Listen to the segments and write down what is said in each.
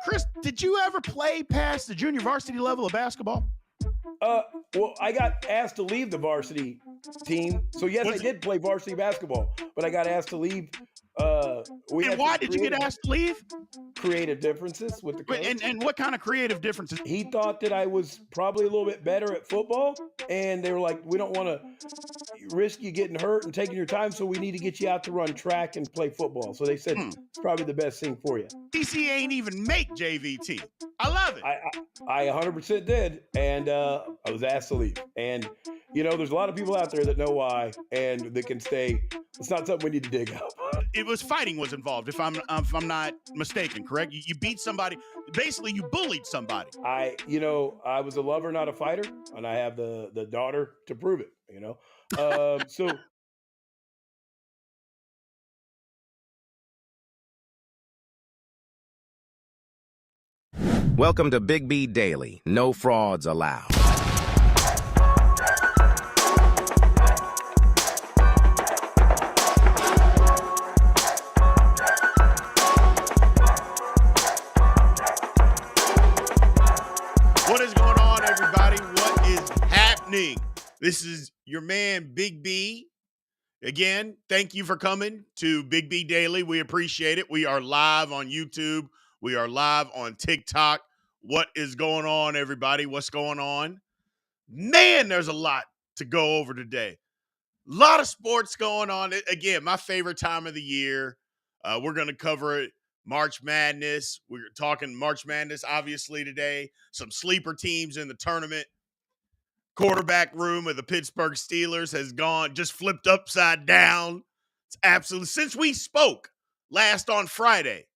Chris, did you ever play past the junior varsity level of basketball? Well, I got asked to leave the varsity team. So yes, I did play varsity basketball, but I got asked to leave. We And had why some did you get asked to leave? creative differences with the coach. And what kind of creative differences? He thought that I was probably a little bit better at football, and they were like, "We don't want to risk you getting hurt and taking your time, so we need to get you out to run track and play football." So they said it's probably the best thing for you. DC ain't even make JVT. I love it. I 100% did, and I was asked to leave. And there's a lot of people out there that know why and that can stay. It's not something we need to dig up. It was fighting was involved, if I'm not mistaken, correct? You beat somebody. Basically, you bullied somebody. I was a lover, not a fighter, and I have the daughter to prove it. So. Welcome to Big B Daily. No frauds allowed. What is going on, everybody? What is happening? This is your man, Big B. Again, thank you for coming to Big B Daily. We appreciate it. We are live on YouTube. We are live on TikTok. What is going on, everybody? What's going on? Man, there's a lot to go over today. A lot of sports going on. Again, my favorite time of the year. We're going to cover it. March Madness. We're talking March Madness, obviously, today. Some sleeper teams in the tournament. Quarterback room of the Pittsburgh Steelers has just flipped upside down. It's absolutely, since we spoke last on Friday,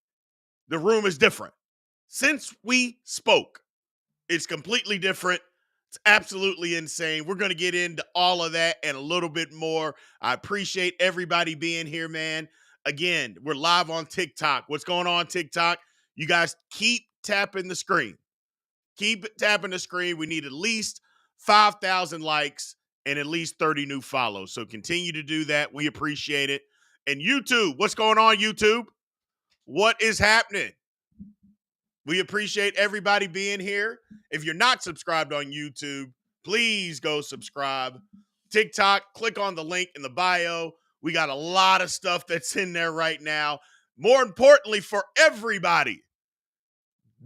the room is different. Since we spoke, it's completely different. It's absolutely insane. We're going to get into all of that and a little bit more. I appreciate everybody being here, man. Again, we're live on TikTok. What's going on, TikTok? You guys keep tapping the screen. Keep tapping the screen. We need at least 5,000 likes and at least 30 new follows. So continue to do that. We appreciate it. And YouTube, what's going on, YouTube? What is happening? We appreciate everybody being here. If you're not subscribed on YouTube, please go subscribe. TikTok, click on the link in the bio. We got a lot of stuff that's in there right now. More importantly, for everybody,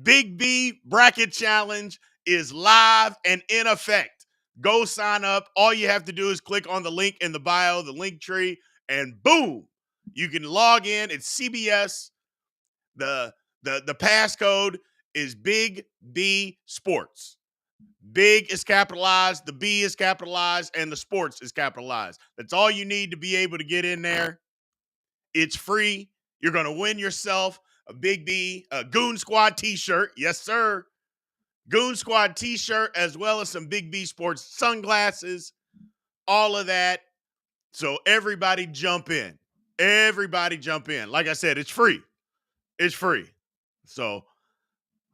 Big B Bracket Challenge is live and in effect. Go sign up. All you have to do is click on the link in the bio, the link tree, and boom, you can log in. It's CBS. The passcode is Big B Sports. Big is capitalized, the B is capitalized, and the sports is capitalized. That's all you need to be able to get in there. It's free. You're going to win yourself a Big B, a Goon Squad t-shirt. Yes, sir. Goon Squad t-shirt, as well as some Big B Sports sunglasses, all of that. So everybody jump in. Everybody jump in. Like I said, it's free. It's free. So,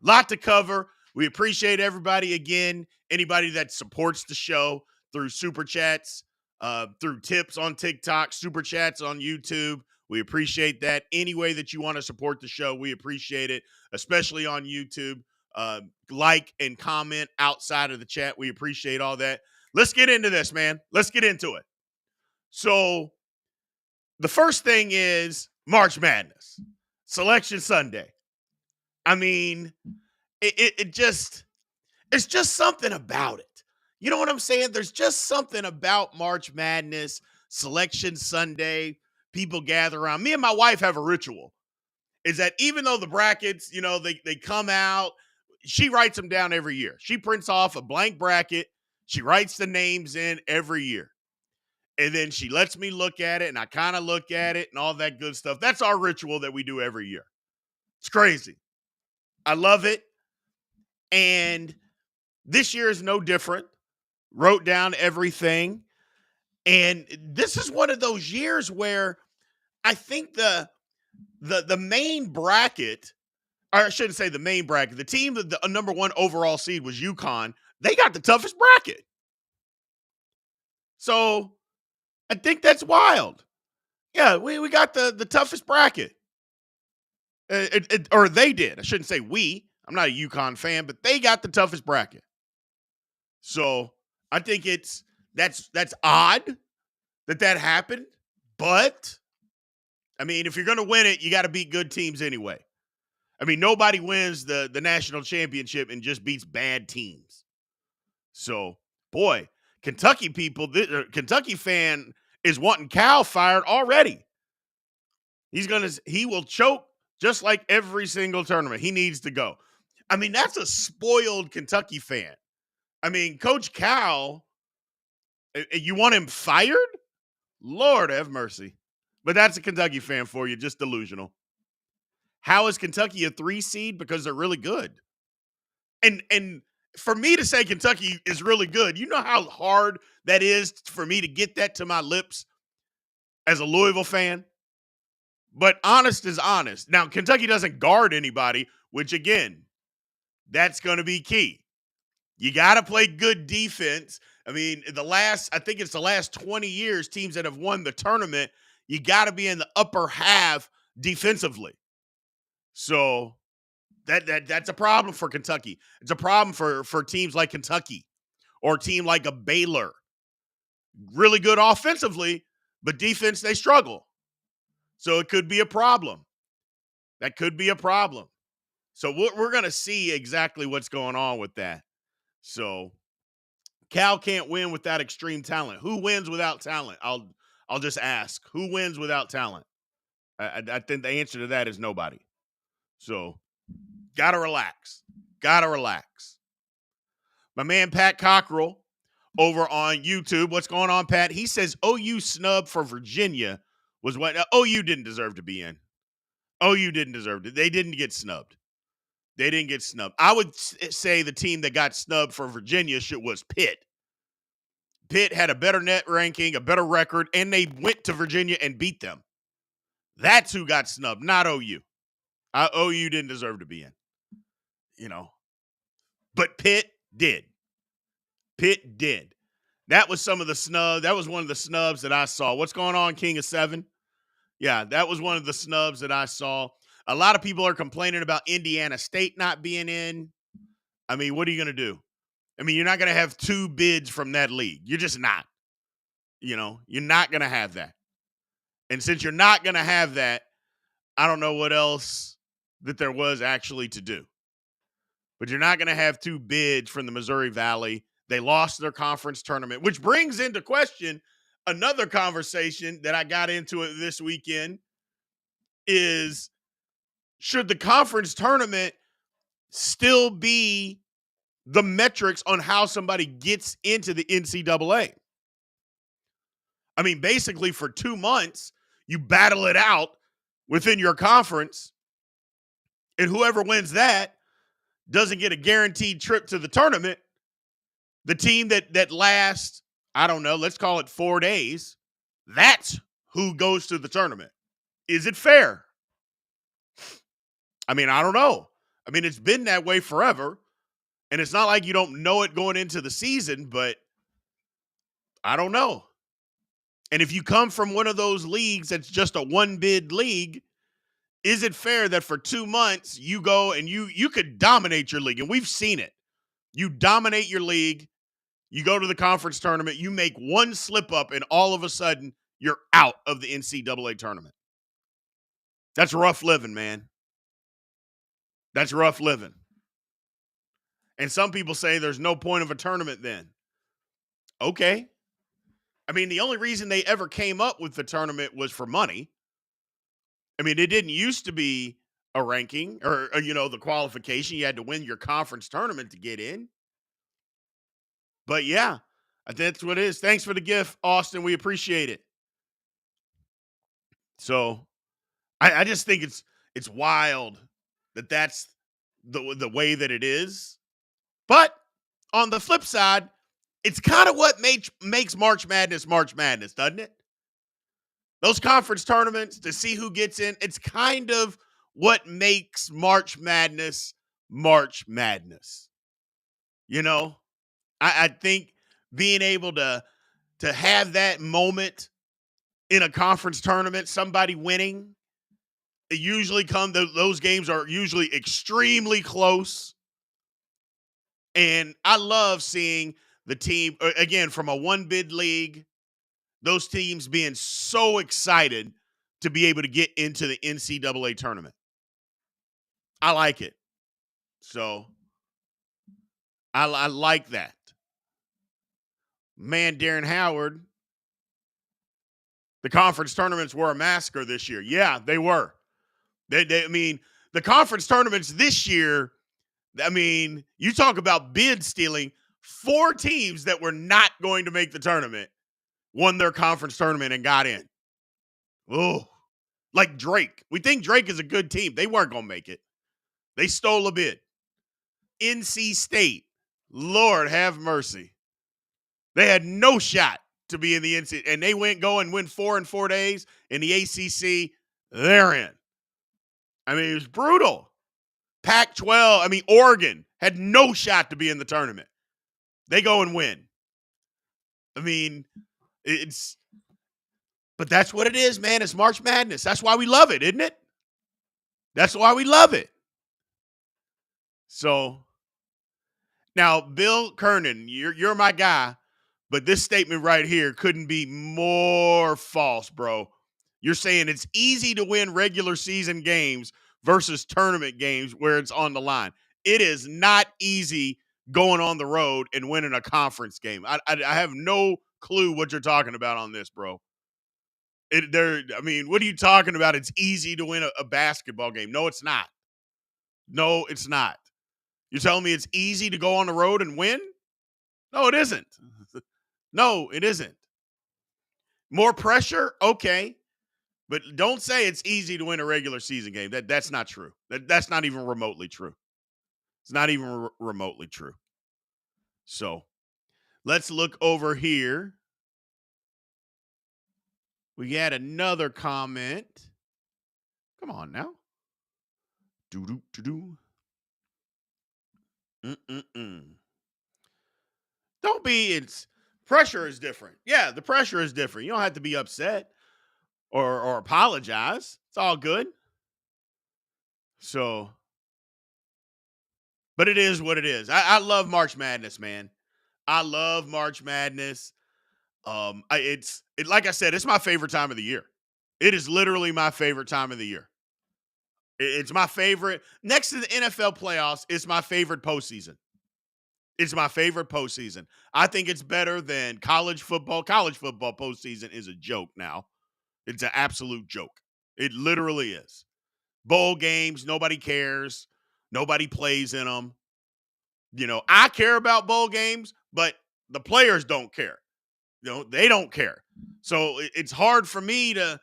lot to cover. We appreciate everybody again. Anybody that supports the show through super chats, through tips on TikTok, super chats on YouTube. We appreciate that. Any way that you want to support the show, we appreciate it, especially on YouTube. Like and comment outside of the chat. We appreciate all that. Let's get into this, man. Let's get into it. So, the first thing is March Madness, Selection Sunday. I mean, it's just something about it. You know what I'm saying? There's just something about March Madness, Selection Sunday. People gather around. Me and my wife have a ritual. Is that even though the brackets, they come out, she writes them down every year. She prints off a blank bracket. She writes the names in every year. And then she lets me look at it, and I kind of look at it and all that good stuff. That's our ritual that we do every year. It's crazy. I love it. And this year is no different. Wrote down everything. And this is one of those years where I think the main bracket, or I shouldn't say the main bracket, the team that the number one overall seed was UConn. They got the toughest bracket. So I think that's wild. Yeah, we got the toughest bracket. Or they did. I shouldn't say we. I'm not a UConn fan, but they got the toughest bracket. So I think that's odd that happened. But I mean, if you're going to win it, you got to beat good teams anyway. I mean, nobody wins the national championship and just beats bad teams. So, boy, Kentucky people, Kentucky fan is wanting Cal fired already. He will choke just like every single tournament. He needs to go. I mean, that's a spoiled Kentucky fan. I mean, Coach Cal, you want him fired? Lord have mercy. But that's a Kentucky fan for you, just delusional. How is Kentucky a 3 seed? Because they're really good. And for me to say Kentucky is really good, you know how hard that is for me to get that to my lips as a Louisville fan? But honest is honest. Now, Kentucky doesn't guard anybody, which, again, that's going to be key. You got to play good defense. I mean, I think it's the last 20 years, teams that have won the tournament, you got to be in the upper half defensively. So that's a problem for Kentucky. It's a problem for teams like Kentucky or a team like a Baylor. Really good offensively, but defense, they struggle. So it could be a problem. That could be a problem. So we're going to see exactly what's going on with that. So Cal can't win without extreme talent. Who wins without talent? I'll just ask. Who wins without talent? I think the answer to that is nobody. So gotta relax. Gotta relax. My man Pat Cockrell over on YouTube. What's going on, Pat? He says OU snub for Virginia was what OU didn't deserve to be in. OU didn't deserve it. They didn't get snubbed. They didn't get snubbed. I would say the team that got snubbed for Virginia was Pitt. Pitt had a better net ranking, a better record, and they went to Virginia and beat them. That's who got snubbed, not OU. OU didn't deserve to be in. But Pitt did. Pitt did. That was some of the snubs. That was one of the snubs that I saw. What's going on, King of 7? Yeah, that was one of the snubs that I saw. A lot of people are complaining about Indiana State not being in. I mean, what are you going to do? I mean, you're not going to have 2 bids from that league. You're just not. You're not going to have that. And since you're not going to have that, I don't know what else that there was actually to do. But you're not going to have 2 bids from the Missouri Valley. They lost their conference tournament, which brings into question another conversation that I got into it this weekend is, should the conference tournament still be the metrics on how somebody gets into the NCAA? I mean, basically for 2 months, you battle it out within your conference, and whoever wins that doesn't get a guaranteed trip to the tournament. The team that lasts, I don't know, let's call it 4 days, that's who goes to the tournament. Is it fair? I mean, I don't know. I mean, it's been that way forever, and it's not like you don't know it going into the season, but I don't know. And if you come from one of those leagues that's just a 1-bid league, is it fair that for 2 months you go and you could dominate your league? And we've seen it. You dominate your league. You go to the conference tournament. You make one slip up, and all of a sudden you're out of the NCAA tournament. That's rough living, man. That's rough living. And some people say there's no point of a tournament then. Okay. I mean, the only reason they ever came up with the tournament was for money. I mean, it didn't used to be a ranking or the qualification. You had to win your conference tournament to get in. But yeah, that's what it is. Thanks for the gift, Austin. We appreciate it. So I just think it's wild that's the way that it is. But on the flip side, it's kind of what makes March Madness, doesn't it? Those conference tournaments to see who gets in, it's kind of what makes March Madness. I think being able to have that moment in a conference tournament, somebody winning, It usually those games are usually extremely close. And I love seeing the team, again, from a one bid league, those teams being so excited to be able to get into the NCAA tournament. I like it. So I like that. Man, Darren Howard, the conference tournaments were a massacre this year. Yeah, they were. I mean, the conference tournaments this year, I mean, you talk about bid stealing. 4 teams that were not going to make the tournament won their conference tournament and got in. Oh, like Drake. We think Drake is a good team. They weren't going to make it. They stole a bid. NC State, Lord have mercy. They had no shot to be in the NC, and they win 4 in 4 days in the ACC. They're in. I mean, it was brutal. Pac-12, I mean, Oregon had no shot to be in the tournament. They go and win. I mean, but that's what it is, man. It's March Madness. That's why we love it, isn't it? That's why we love it. So, now, Bill Kernan, you're my guy, but this statement right here couldn't be more false, bro. You're saying it's easy to win regular season games versus tournament games where it's on the line. It is not easy going on the road and winning a conference game. I have no clue what you're talking about on this, bro. I mean, what are you talking about? It's easy to win a basketball game. No, it's not. No, it's not. You're telling me it's easy to go on the road and win? No, it isn't. No, it isn't. More pressure? Okay. But don't say it's easy to win a regular season game. That's not true. That's not even remotely true. It's not even remotely true. So let's look over here. We got another comment. Come on now. Do-do-do-do. Don't be, pressure is different. Yeah, the pressure is different. You don't have to be upset or apologize. It's all good. So, but it is what it is. I love March Madness, man. I love March Madness. Like I said, it's my favorite time of the year. It is literally my favorite time of the year. It's my favorite. Next to the NFL playoffs, it's my favorite postseason. It's my favorite postseason. I think it's better than college football. College football postseason is a joke now. It's an absolute joke. It literally is. Bowl games, nobody cares. Nobody plays in them. You know, I care about bowl games, but the players don't care. You know, they don't care. So it's hard for me to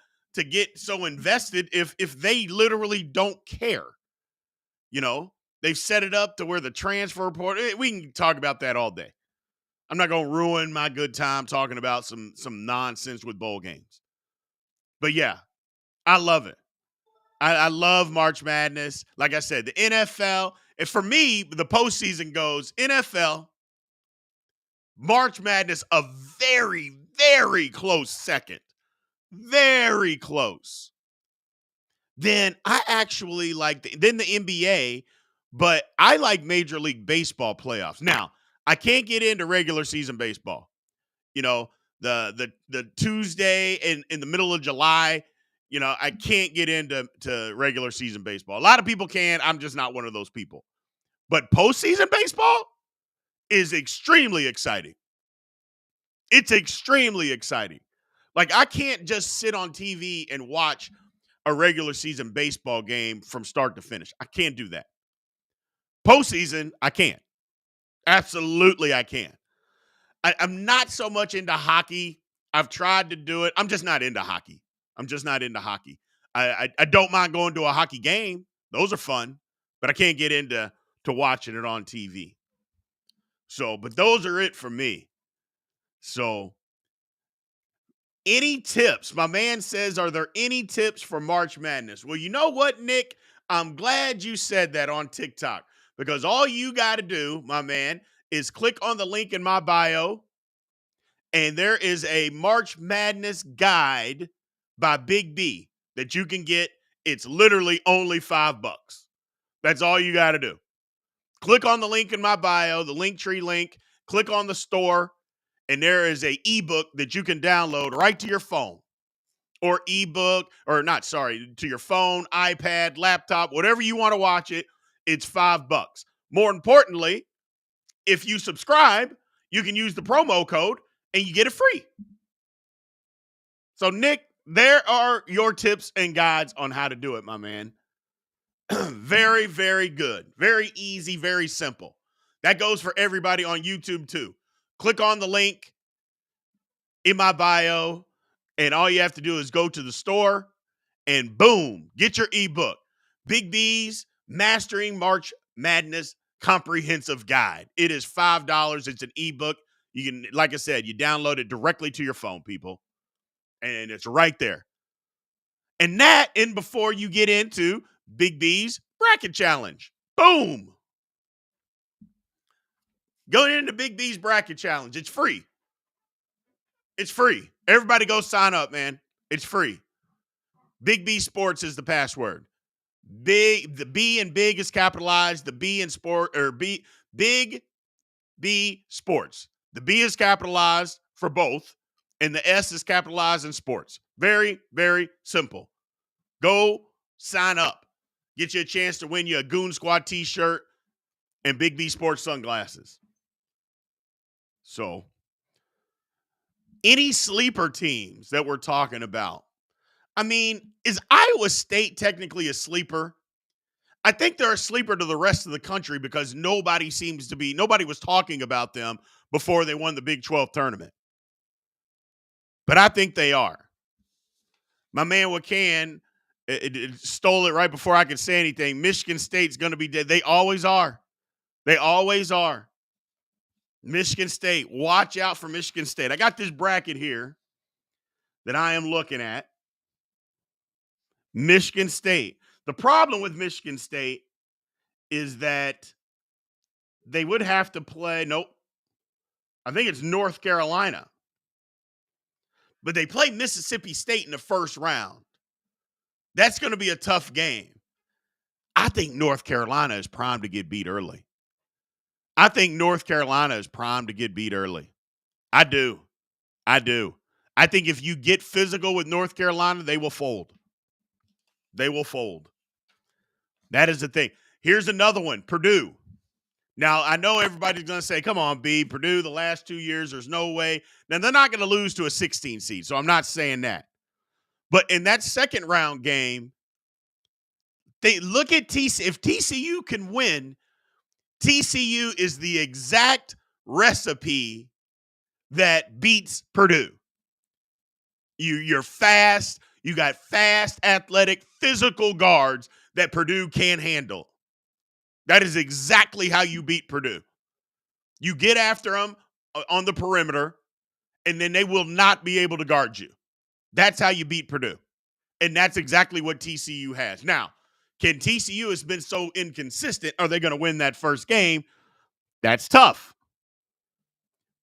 get so invested if they literally don't care. You know, they've set it up to where the transfer portal, we can talk about that all day. I'm not going to ruin my good time talking about some nonsense with bowl games. But yeah, I love it. I love March Madness. Like I said, the NFL, and for me, the postseason goes NFL, March Madness, a very, very close second. Very close. Then I actually like the NBA, but I like Major League Baseball playoffs. Now, I can't get into regular season baseball. You know, the Tuesday in the middle of July, you know, I can't get into regular season baseball. A lot of people can. I'm just not one of those people. But postseason baseball is extremely exciting. It's extremely exciting. Like, I can't just sit on TV and watch a regular season baseball game from start to finish. I can't do that. Postseason, I can. Absolutely, I can. I'm not so much into hockey. I've tried to do it. I'm just not into hockey. I don't mind going to a hockey game. Those are fun, but I can't get into watching it on TV. So, but those are it for me. So, any tips? My man says, are there any tips for March Madness? Well, you know what, Nick? I'm glad you said that on TikTok, because all you got to do, my man, is click on the link in my bio, and there is a March Madness guide by Big B that you can get It's literally only $5. That's all you got to do. Click on the link in my bio, the Linktree link. Click on the store, and there is a ebook that you can download right to your phone, or to your phone, iPad, laptop, whatever you want to watch it. It's $5. More importantly, if you subscribe, you can use the promo code and you get it free. So, Nick, there are your tips and guides on how to do it, my man. Very, very good. Very easy, very simple. That goes for everybody on YouTube too. Click on the link in my bio, and all you have to do is go to the store and boom, get your ebook. Big B's Mastering March Madness Comprehensive Guide. It is $5. It's an ebook. You can, like I said, you download it directly to your phone, people. And it's right there. And that, and before you get into Big B's Bracket Challenge. Boom. Go into Big B's Bracket Challenge. It's free. It's free. Everybody go sign up, man. It's free. Big B Sports is the password. The B in big is capitalized. The B in sport, or Big B Sports. The B is capitalized for both, and the S is capitalized in sports. Very, very simple. Go sign up. Get you a chance to win you a Goon Squad t-shirt and Big B Sports sunglasses. So, any sleeper teams that we're talking about? I mean, is Iowa State technically a sleeper? I think they're a sleeper to the rest of the country because nobody was talking about them before they won the Big 12 tournament. But I think they are. My man Wakan stole it right before I could say anything. Michigan State's going to be dead. They always are. They always are. Michigan State. Watch out for Michigan State. I got this bracket here that I am looking at. Michigan State. The problem with Michigan State is that they would have to play, I think it's North Carolina. But they play Mississippi State in the first round. That's going to be a tough game. I think North Carolina is primed to get beat early. I think North Carolina is primed to get beat early. I do. I think if you get physical with North Carolina, they will fold. They will fold. That is the thing. Here's another one, Purdue. Now, I know everybody's going to say, come on, B, Purdue, the last 2 years, there's no way. Now, they're not going to lose to a 16 seed, so I'm not saying that. But in that second round game, they look at TCU. If TCU can win, TCU is the exact recipe that beats Purdue. You're fast. You got fast, athletic, physical guards that Purdue can't handle. That is exactly how you beat Purdue. You get after them on the perimeter, and then they will not be able to guard you. That's how you beat Purdue. And that's exactly what TCU has. Now, can TCU has been so inconsistent, are they going to win that first game? That's tough.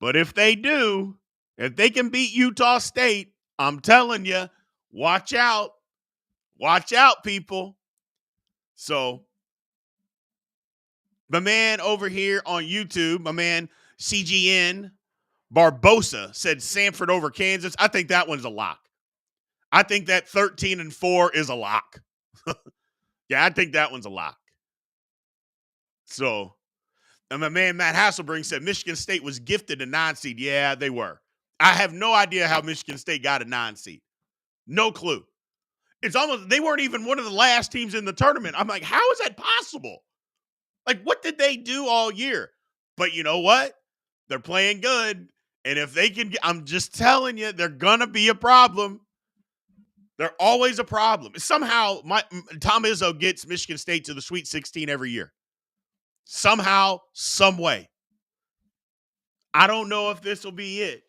But if they do, if they can beat Utah State, I'm telling you, watch out. Watch out, people. So, my man over here on YouTube, my man CGN Barbosa said Samford over Kansas. I think that one's a lock. I think that 13-4 is a lock. Yeah, I think that one's a lock. So, and my man Matt Hasselbring said Michigan State was gifted a 9 seed. Yeah, they were. I have no idea how Michigan State got a 9 seed. No clue. It's almost, they weren't even one of the last teams in the tournament. I'm like, how is that possible? Like, what did they do all year? But you know what? They're playing good. And if they can, I'm just telling you, they're going to be a problem. They're always a problem. Somehow, Tom Izzo gets Michigan State to the Sweet 16 every year. Somehow, some way. I don't know if this will be it,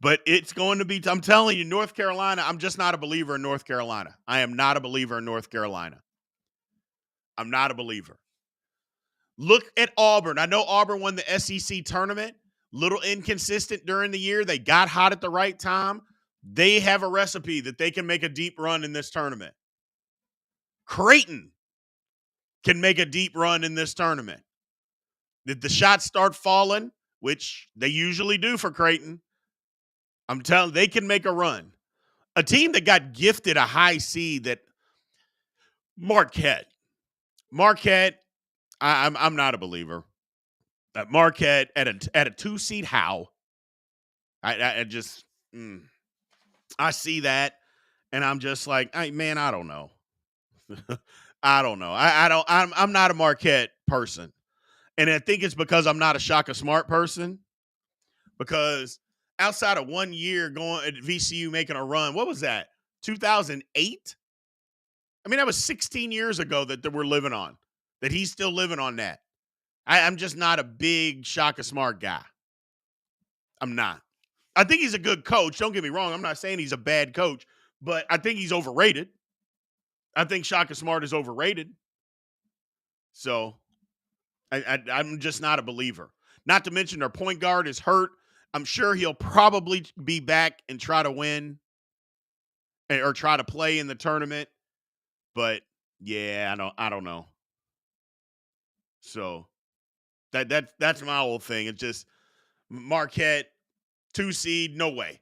but it's going to be, I'm telling you, North Carolina, I'm just not a believer in North Carolina. I am not a believer in North Carolina. I'm not a believer. Look at Auburn. I know Auburn won the SEC tournament. Little inconsistent during the year. They got hot at the right time. They have a recipe that they can make a deep run in this tournament. Creighton can make a deep run in this tournament. Did the shots start falling, which they usually do for Creighton, I'm telling you, they can make a run. A team that got gifted a high seed that Marquette. Marquette, I'm not a believer. Marquette at a 2 seed, how? I just I see that and I'm just like, man, I don't know. I don't know. I'm not a Marquette person. And I think it's because I'm not a Shaka Smart person. Because outside of 1 year going at VCU making a run, what was that? 2008? I mean, that was 16 years ago that we're living on. That he's still living on that. I'm just not a big Shaka Smart guy. I'm not. I think he's a good coach. Don't get me wrong. I'm not saying he's a bad coach, but I think he's overrated. I think Shaka Smart is overrated. So I'm just not a believer. Not to mention their point guard is hurt. I'm sure he'll probably be back and try to win or try to play in the tournament. But yeah, I don't know. So that's my whole thing. It's just Marquette 2 seed, no way.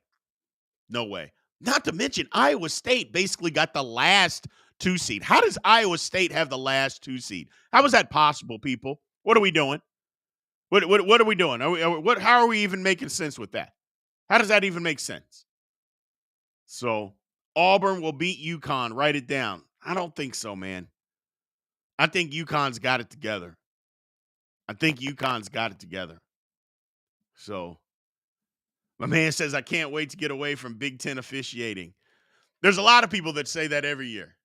No way. Not to mention Iowa State basically got the last 2 seed. How does Iowa State have the last 2 seed? How is that possible, people? What are we doing? What are we doing? How are we even making sense with that? How does that even make sense? So Auburn will beat UConn. Write it down. I don't think so, man. I think UConn's got it together. So my man says, I can't wait to get away from Big Ten officiating. There's a lot of people that say that every year.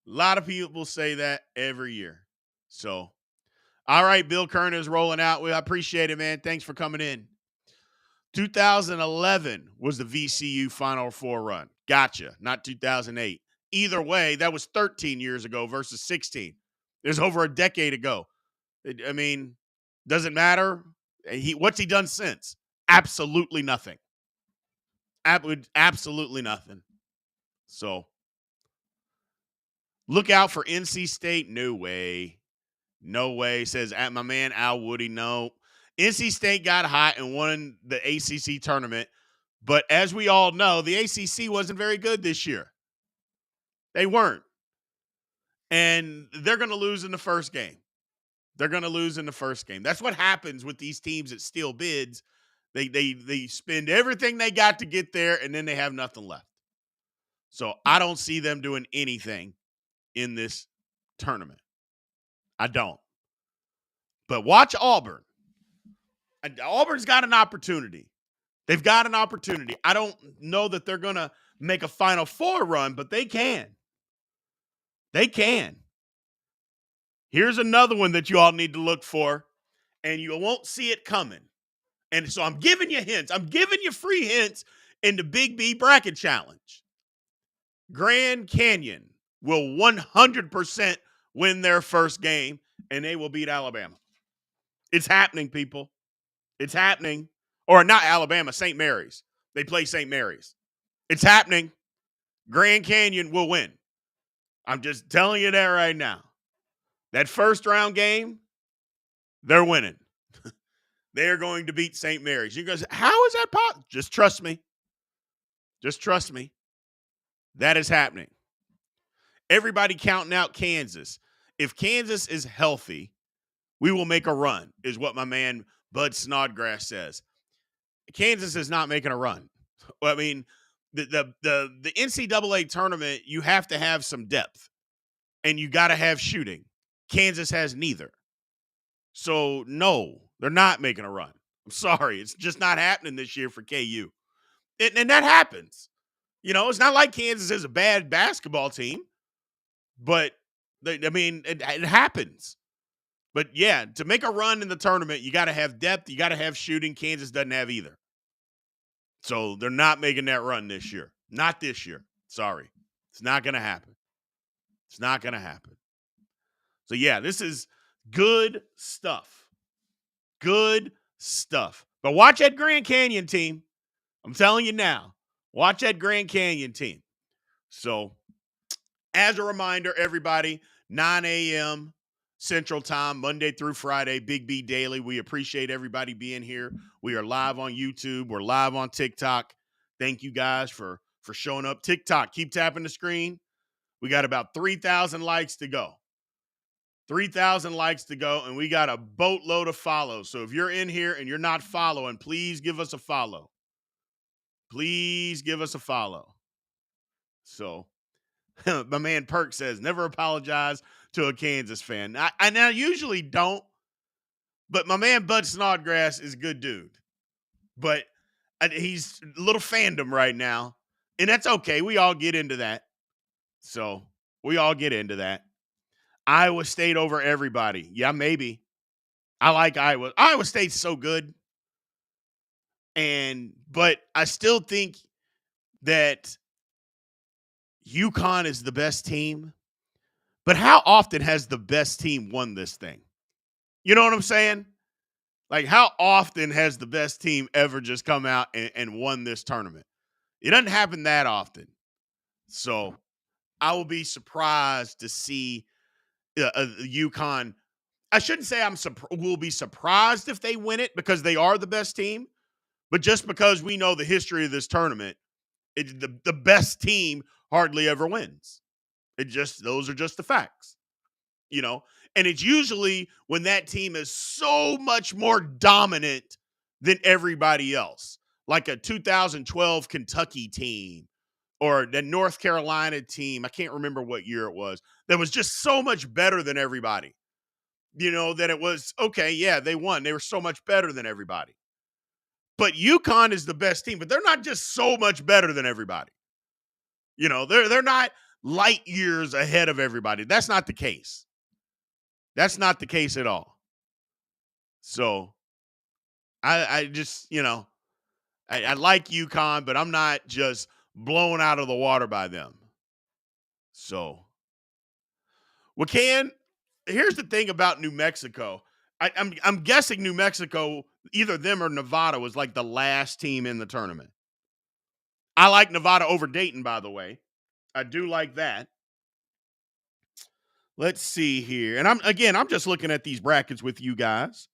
A lot of people say that every year. So, all right, Bill Kerner is rolling out. I appreciate it, man. Thanks for coming in. 2011 was the VCU Final Four run. Gotcha. Not 2008. Either way, that was 13 years ago versus 16. It was over a decade ago. I mean, does it matter? What's he done since? Absolutely nothing. Absolutely nothing. So, look out for NC State. No way. No way, says my man Al Woody. No. NC State got hot and won the ACC tournament. But as we all know, the ACC wasn't very good this year. They weren't. And they're going to lose in the first game. That's what happens with these teams that steal bids. They spend everything they got to get there, and then they have nothing left. So I don't see them doing anything in this tournament. I don't. But watch Auburn. Auburn's got an opportunity. They've got an opportunity. I don't know that they're going to make a Final Four run, but they can. They can. Here's another one that you all need to look for, and you won't see it coming. And so I'm giving you hints. I'm giving you free hints in the Big B Bracket Challenge. Grand Canyon will 100% win their first game, and they will beat Alabama. It's happening, people. It's happening. Or not Alabama, St. Mary's. They play St. Mary's. It's happening. Grand Canyon will win. I'm just telling you that right now. That first round game, they're winning. They're going to beat St. Mary's. You guys, how is that possible? Just trust me. Just trust me. That is happening. Everybody counting out Kansas. If Kansas is healthy, we will make a run, is what my man Bud Snodgrass says. Kansas is not making a run. I mean, the NCAA tournament, you have to have some depth, and you got to have shooting. Kansas has neither. So, no, they're not making a run. I'm sorry. It's just not happening this year for KU. And that happens. You know, it's not like Kansas is a bad basketball team, but, it happens. But, yeah, to make a run in the tournament, you got to have depth. You got to have shooting. Kansas doesn't have either. So, they're not making that run this year. Not this year. Sorry. It's not going to happen. It's not going to happen. So, yeah, this is good stuff. Good stuff. But watch that Grand Canyon team. I'm telling you now. Watch that Grand Canyon team. So, As a reminder, everybody, 9 a.m. Central Time, Monday through Friday, Big B Daily. We appreciate everybody being here. We are live on YouTube. We're live on TikTok. Thank you guys for showing up. TikTok, keep tapping the screen. We got about 3,000 likes to go. 3,000 likes to go, and we got a boatload of follows. So if you're in here and you're not following, please give us a follow. Please give us a follow. So my man Perk says, never apologize to a Kansas fan. I usually don't, but my man Bud Snodgrass is a good dude. But he's a little fandom right now, and that's okay. We all get into that. So we all get into that. Iowa State over everybody. Yeah, maybe. I like Iowa. Iowa State's so good. But I still think that UConn is the best team. But how often has the best team won this thing? You know what I'm saying? Like, how often has the best team ever just come out and won this tournament? It doesn't happen that often. So I will be surprised to see UConn. I shouldn't say we'll be surprised if they win it because they are the best team. But just because we know the history of this tournament, the best team hardly ever wins. Those are just the facts, you know? And it's usually when that team is so much more dominant than everybody else, like a 2012 Kentucky team or the North Carolina team. I can't remember what year it was. That was just so much better than everybody, you know, that it was, okay, yeah, they won. They were so much better than everybody. But UConn is the best team, but they're not just so much better than everybody. You know, they're not light years ahead of everybody. That's not the case. That's not the case at all. So I just, you know, I like UConn, but I'm not just blown out of the water by them. So, here's the thing about New Mexico. I'm guessing New Mexico, either them or Nevada, was like the last team in the tournament. I like Nevada over Dayton, by the way. I do like that. Let's see here. And I'm just looking at these brackets with you guys.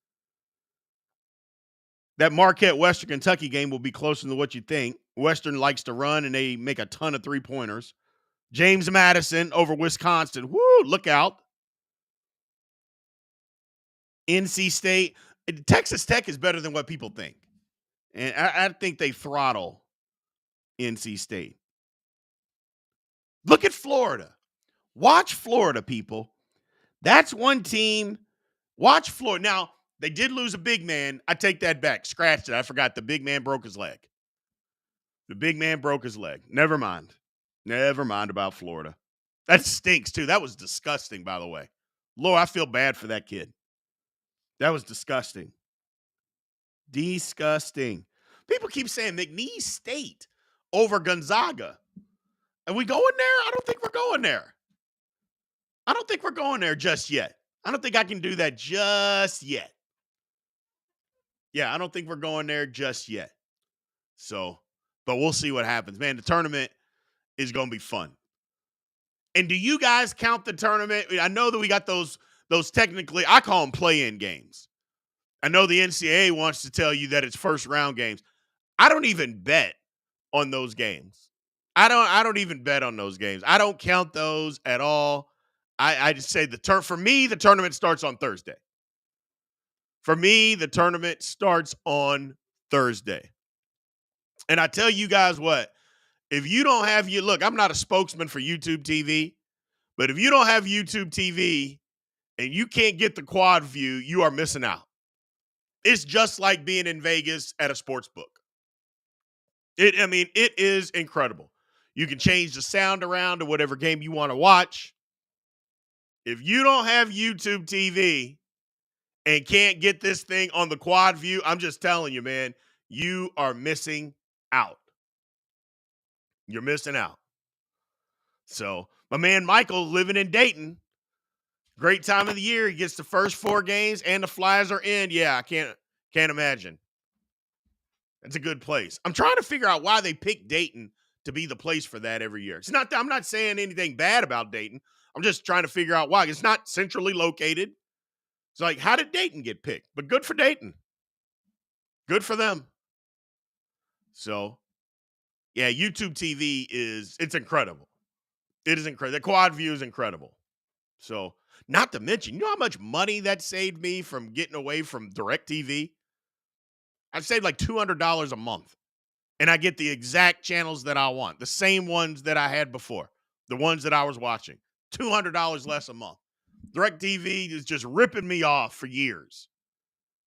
That Marquette Western Kentucky game will be closer than what you think. Western likes to run, and they make a ton of three-pointers. James Madison over Wisconsin. Woo, look out. NC State. Texas Tech is better than what people think. And I think they throttle NC State. Look at Florida. Watch Florida, people. That's one team. Watch Florida. Now, they did lose a big man. I take that back. Scratched it. I forgot the big man broke his leg. The big man broke his leg. Never mind. Never mind about Florida. That stinks, too. That was disgusting, by the way. Lord, I feel bad for that kid. That was disgusting. Disgusting. People keep saying McNeese State over Gonzaga. Are we going there? I don't think we're going there. I don't think we're going there just yet. I don't think I can do that just yet. Yeah, I don't think we're going there just yet. So, but we'll see what happens. Man, the tournament is going to be fun. And do you guys count the tournament? I know that we got those technically, I call them play-in games. I know the NCAA wants to tell you that it's first round games. I don't even bet on those games. I don't even bet on those games. I don't count those at all. I just say for me, the tournament starts on Thursday. For me, the tournament starts on Thursday. And I tell you guys what, if you don't have look, I'm not a spokesman for YouTube TV, but if you don't have YouTube TV and you can't get the quad view, you are missing out. It's just like being in Vegas at a sports book. It is incredible. You can change the sound around to whatever game you want to watch. If you don't have YouTube TV and can't get this thing on the quad view, I'm just telling you, man, you are missing out. You're missing out. So, my man Michael living in Dayton, great time of the year. He gets the first 4 games and the Flyers are in. Yeah, I can't imagine. That's a good place. I'm trying to figure out why they picked Dayton to be the place for that every year. It's not that I'm not saying anything bad about Dayton. I'm just trying to figure out why. It's not centrally located. It's like, how did Dayton get picked? But good for Dayton. Good for them. So, yeah, YouTube TV it's incredible. It is incredible. The quad view is incredible. So, not to mention, you know how much money that saved me from getting away from DirecTV? I saved like $200 a month. And I get the exact channels that I want, the same ones that I had before, the ones that I was watching. $200 less a month. DirecTV is just ripping me off for years.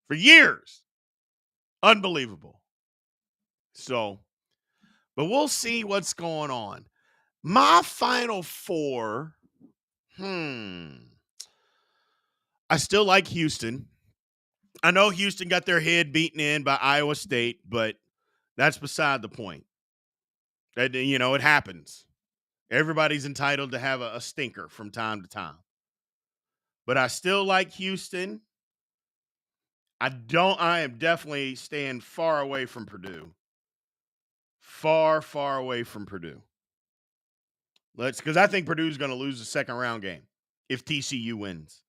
For years. Unbelievable. So, but we'll see what's going on. My Final Four, I still like Houston. I know Houston got their head beaten in by Iowa State, but that's beside the point. It happens. Everybody's entitled to have a stinker from time to time. But I still like Houston. I am definitely staying far away from Purdue. Far, far away from Purdue. Because I think Purdue's going to lose the second round game if TCU wins.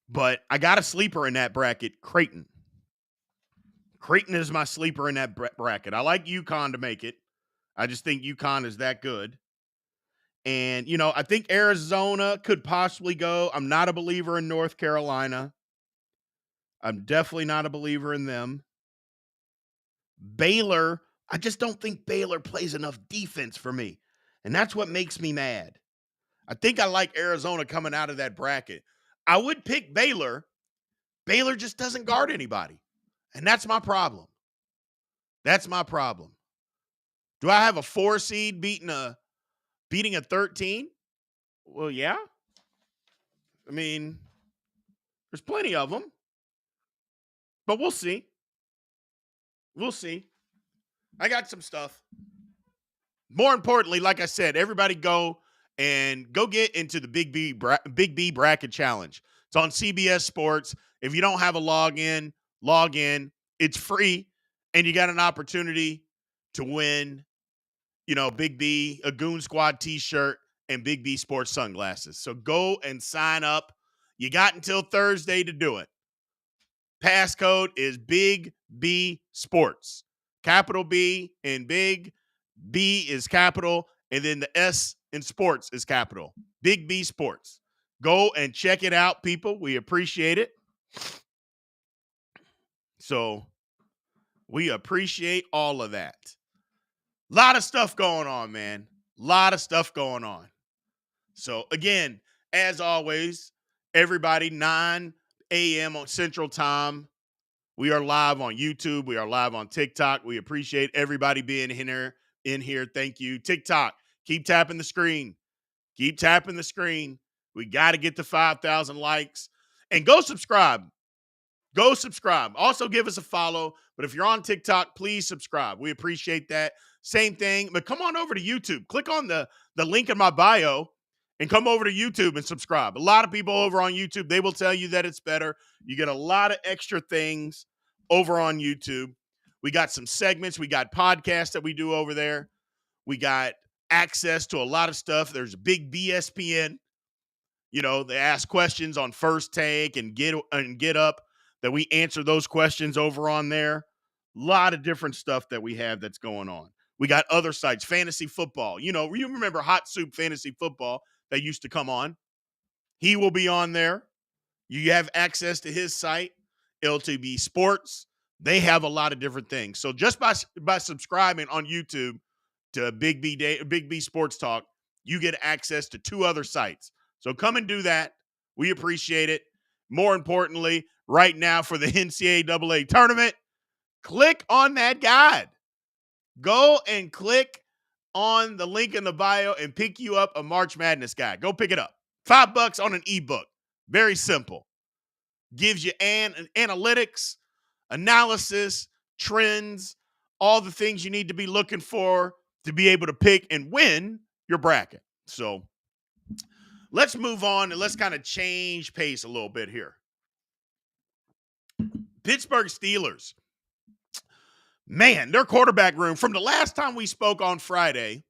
But I got a sleeper in that bracket, Creighton. Creighton is my sleeper in that bracket. I like UConn to make it. I just think UConn is that good. And, I think Arizona could possibly go. I'm not a believer in North Carolina. I'm definitely not a believer in them. Baylor, I just don't think Baylor plays enough defense for me. And that's what makes me mad. I think I like Arizona coming out of that bracket. I would pick Baylor. Baylor just doesn't guard anybody. And that's my problem. That's my problem. Do I have a 4 seed beating a 13? Well, yeah. I mean, there's plenty of them. But we'll see. We'll see. I got some stuff. More importantly, like I said, everybody go get into the Big B Bracket Challenge. It's on CBS Sports. If you don't have a login, log in. It's free, and you got an opportunity to win, Big B, a Goon Squad t-shirt, and Big B Sports sunglasses. So go and sign up. You got until Thursday to do it. Passcode is Big B Sports. Capital B in Big, B is capital, and then the S in sports is capital. Big B Sports. Go and check it out, people. We appreciate it. So we appreciate all of that. A lot of stuff going on, man. A lot of stuff going on. So again, as always, everybody, 9 a.m. on Central Time. We are live on YouTube. We are live on TikTok. We appreciate everybody being in here. Thank you. TikTok, keep tapping the screen. Keep tapping the screen. We got to get to 5,000 likes. And go subscribe. Go subscribe. Also give us a follow. But if you're on TikTok, please subscribe. We appreciate that. Same thing. But come on over to YouTube. Click on the link in my bio and come over to YouTube and subscribe. A lot of people over on YouTube, they will tell you that it's better. You get a lot of extra things over on YouTube. We got some segments. We got podcasts that we do over there. We got access to a lot of stuff. There's a big BSPN. They ask questions on First Take and Get Up that we answer those questions over on there. A lot of different stuff that we have that's going on. We got other sites, fantasy football. You remember Hot Soup Fantasy Football that used to come on. He will be on there. You have access to his site, LTB Sports. They have a lot of different things. So just by subscribing on YouTube to Big B Sports Talk, you get access to 2 other sites. So come and do that. We appreciate it. More importantly, right now for the NCAA tournament, click on that guide. Go and click on the link in the bio and pick you up a March Madness guide. Go pick it up. $5 on an ebook. Very simple. Gives you analytics, analysis, trends, all the things you need to be looking for to be able to pick and win your bracket. So let's move on and let's kind of change pace a little bit here. Pittsburgh Steelers. Man, their quarterback room from the last time we spoke on Friday,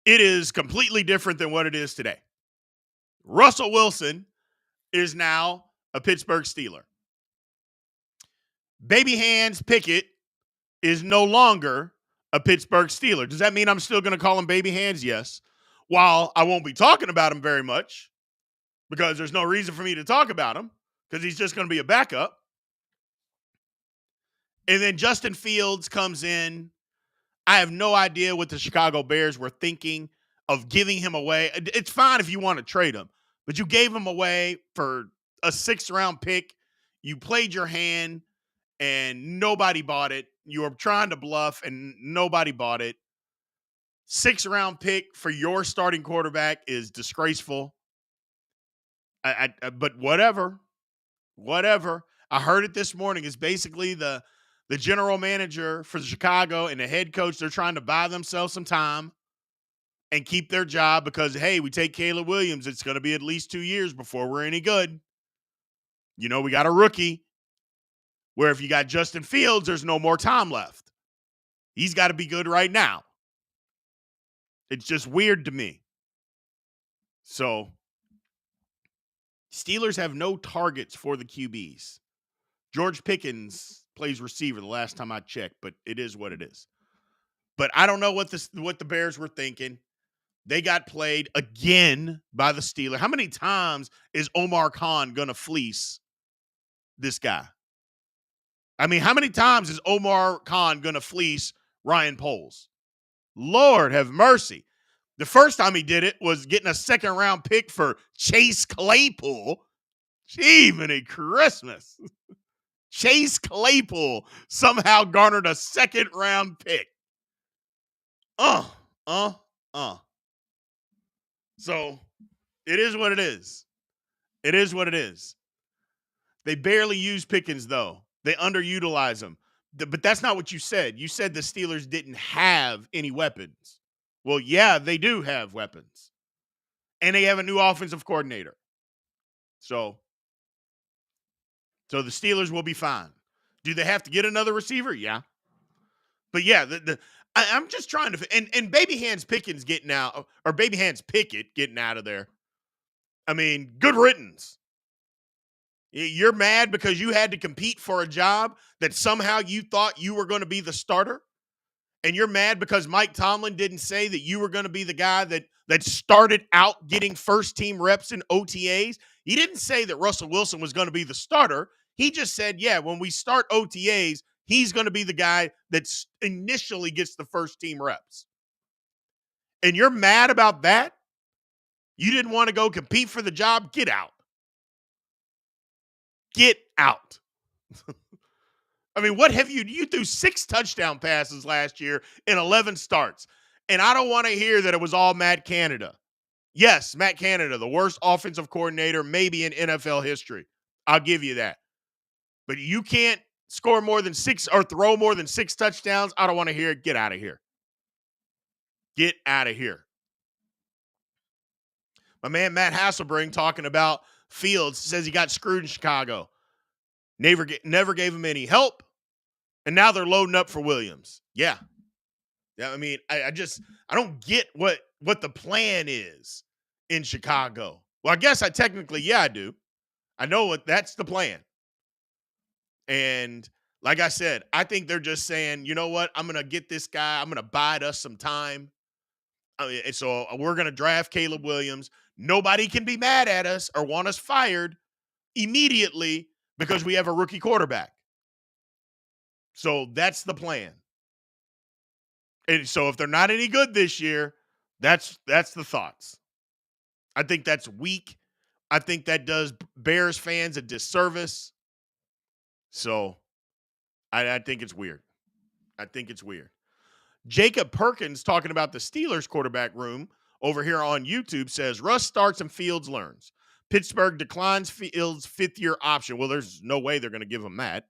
it is completely different than what it is today. Russell Wilson is now a Pittsburgh Steeler. Baby Hands Pickett is no longer a Pittsburgh Steeler. Does that mean I'm still going to call him Baby Hands? Yes. While I won't be talking about him very much because there's no reason for me to talk about him because he's just going to be a backup. And then Justin Fields comes in. I have no idea what the Chicago Bears were thinking of giving him away. It's fine if you want to trade him, but you gave him away for a 6th-round pick. You played your hand, and nobody bought it. You were trying to bluff, and nobody bought it. 6th-round pick for your starting quarterback is disgraceful. But whatever. I heard it this morning. It's basically the general manager for Chicago and the head coach. They're trying to buy themselves some time and keep their job because, hey, we take Caleb Williams. It's going to be at least 2 years before we're any good. You know, we got a rookie where if you got Justin Fields, there's no more time left. He's got to be good right now. It's just weird to me. So, Steelers have no targets for the QBs. George Pickens plays receiver the last time I checked, but it is what it is. But I don't know what the Bears were thinking. They got played again by the Steelers. How many times is Omar Khan going to fleece this guy? I mean, how many times is Omar Khan going to fleece Ryan Poles? Lord have mercy. The first time he did it was getting a 2nd-round pick for Chase Claypool. Gee, many Christmas. Chase Claypool somehow garnered a 2nd-round pick. So, it is what it is. It is what it is. They barely use Pickens, though. They underutilize him. But that's not what you said. You said the Steelers didn't have any weapons. Well, yeah, they do have weapons. And they have a new offensive coordinator. So the Steelers will be fine. Do they have to get another receiver? Yeah. But yeah, I'm just trying to and Baby Hands Pickens getting out, or Baby Hands Pickett getting out of there. I mean, good riddance. You're mad because you had to compete for a job that somehow you thought you were going to be the starter? And you're mad because Mike Tomlin didn't say that you were going to be the guy that started out getting first-team reps in OTAs? He didn't say that Russell Wilson was going to be the starter. He just said, yeah, when we start OTAs, he's going to be the guy that initially gets the first-team reps. And you're mad about that? You didn't want to go compete for the job? Get out. Get out. I mean, what have you threw 6 touchdown passes last year in 11 starts. And I don't want to hear that it was all Matt Canada. Yes, Matt Canada, the worst offensive coordinator maybe in NFL history. I'll give you that. But you can't score more than 6 or throw more than 6 touchdowns. I don't want to hear it. Get out of here. Get out of here. My man Matt Hasselbring talking about Fields says he got screwed in Chicago. Never gave him any help, and now they're loading up for Williams. Yeah. I mean, I don't get what the plan is in Chicago. Well, I guess I do. I know that's the plan. And like I said, I think they're just saying, you know what? I'm going to get this guy. I'm going to bide us some time. And so we're going to draft Caleb Williams. Nobody can be mad at us or want us fired immediately because we have a rookie quarterback. So that's the plan. And so if they're not any good this year, that's the thoughts. I think that's weak. I think that does Bears fans a disservice. So I think it's weird. Jacob Perkins talking about the Steelers quarterback room over here on YouTube says, Russ starts and Fields learns. Pittsburgh declines Fields' 5th-year option. Well, there's no way they're going to give him that.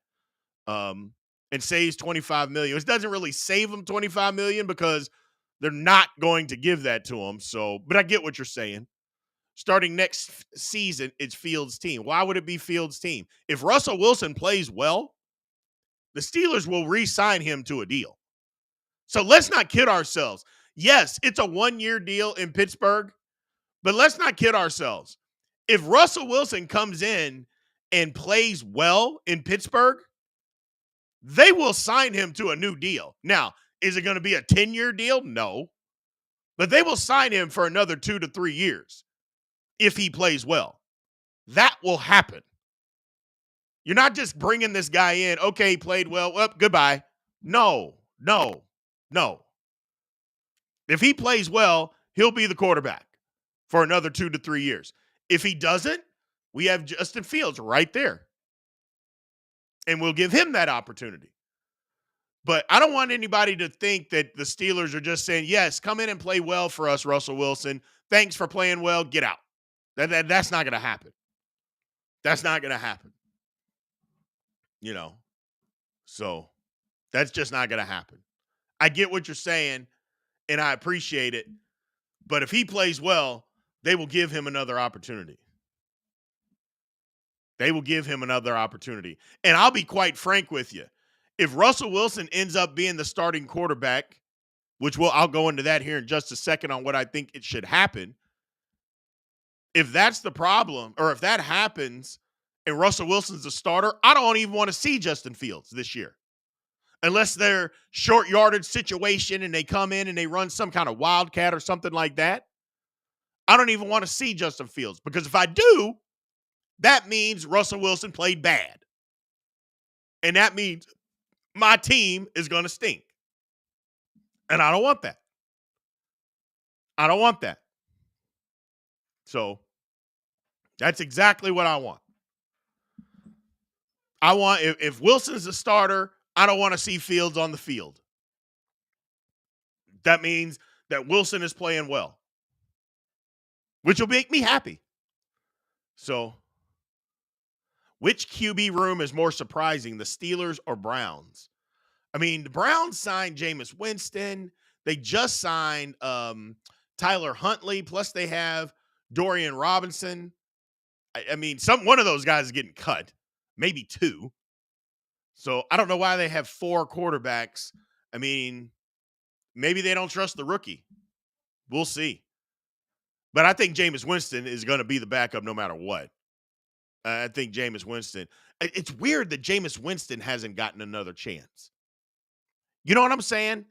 And saves $25 million. It doesn't really save him $25 million because they're not going to give that to him. So, but I get what you're saying. Starting next season, it's Fields' team. Why would it be Fields' team? If Russell Wilson plays well, the Steelers will re-sign him to a deal. So let's not kid ourselves. Yes, it's a 1-year deal in Pittsburgh, but let's not kid ourselves. If Russell Wilson comes in and plays well in Pittsburgh, they will sign him to a new deal. Now, is it going to be a 10-year deal? No. But they will sign him for another 2 to 3 years if he plays well. That will happen. You're not just bringing this guy in, okay, he played well, goodbye. No. If he plays well, he'll be the quarterback for another 2 to 3 years. If he doesn't, we have Justin Fields right there. And we'll give him that opportunity. But I don't want anybody to think that the Steelers are just saying, yes, come in and play well for us, Russell Wilson. Thanks for playing well. Get out. That's not going to happen. That's not going to happen. You know, so that's just not going to happen. I get what you're saying, and I appreciate it. But if he plays well, they will give him another opportunity. They will give him another opportunity. And I'll be quite frank with you. If Russell Wilson ends up being the starting quarterback, which I'll go into that here in just a second on what I think it should happen. If that's the problem, or if that happens and Russell Wilson's the starter, I don't even want to see Justin Fields this year. Unless they're short yardage situation and they come in and they run some kind of wildcat or something like that. I don't even want to see Justin Fields, because if I do, that means Russell Wilson played bad. And that means my team is going to stink. And I don't want that. I don't want that. So that's exactly what I want. I want, if Wilson's the starter, I don't want to see Fields on the field. That means that Wilson is playing well, which will make me happy. So, which QB room is more surprising, the Steelers or Browns? I mean, the Browns signed Jameis Winston. They just signed Tyler Huntley. Plus, they have Dorian Robinson. I mean, one of those guys is getting cut, maybe 2. So I don't know why they have 4 quarterbacks. I mean, maybe they don't trust the rookie. We'll see. But I think Jameis Winston is going to be the backup no matter what. I think Jameis Winston. It's weird that Jameis Winston hasn't gotten another chance. You know what I'm saying?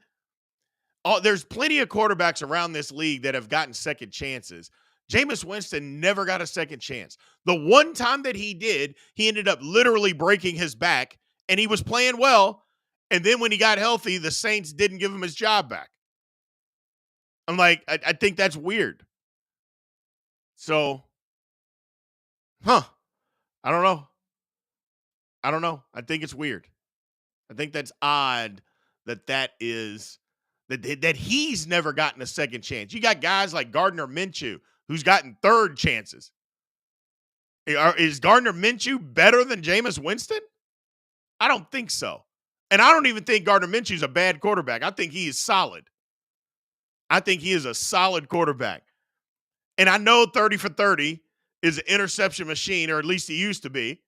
There's plenty of quarterbacks around this league that have gotten second chances. Jameis Winston never got a second chance. The one time that he did, he ended up literally breaking his back, and he was playing well. And then when he got healthy, the Saints didn't give him his job back. I'm like, I think that's weird. So, I don't know. I think it's weird. I think that's odd that he's never gotten a second chance. You got guys like Gardner Minshew, who's gotten third chances. Is Gardner Minshew better than Jameis Winston? I don't think so. And I don't even think Gardner Minshew's a bad quarterback. I think he is solid. I think he is a solid quarterback. And I know 30 for 30 is an interception machine, or at least he used to be.